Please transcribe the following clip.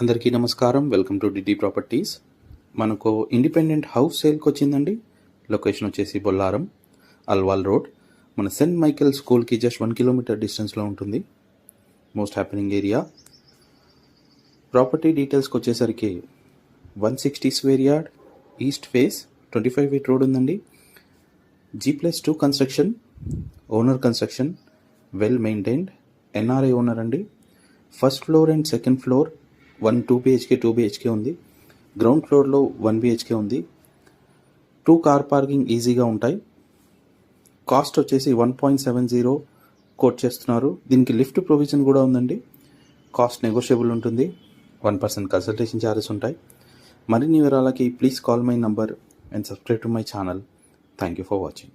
అందరికీ నమస్కారం. Welcome to DD properties. మనకు ఇండిపెండెంట్ హౌస్ సేల్కి వచ్చిందండి. లొకేషన్ వచ్చేసి బొల్లారం, అల్వాల్ రోడ్. మన సెయింట్ మైకేల్ స్కూల్కి జస్ట్ 1 కిలోమీటర్ డిస్టెన్స్లో ఉంటుంది. Most happening area. ప్రాపర్టీ డీటెయిల్స్కి వచ్చేసరికి 160 square yard, east face, 25 feet road ఉందండి. G+2 construction, owner construction, well maintained, NRI owner అండి. First floor and second floor 2 BHK 2 BHK ఉంది. గ్రౌండ్ ఫ్లోర్లో 1 BHK ఉంది. 2 కార్ పార్కింగ్ ఈజీగా ఉంటాయి. కాస్ట్ వచ్చేసి 1.70 కోట్ చేస్తున్నారు. దీనికి లిఫ్ట్ ప్రొవిజన్ కూడా ఉందండి. కాస్ట్ నెగోషియబుల్ ఉంటుంది. 1% కన్సల్టేషన్ ఛార్జెస్ ఉంటాయి. మరిన్ని వివరాలకి please call my number and subscribe to my channel. Thank you for watching.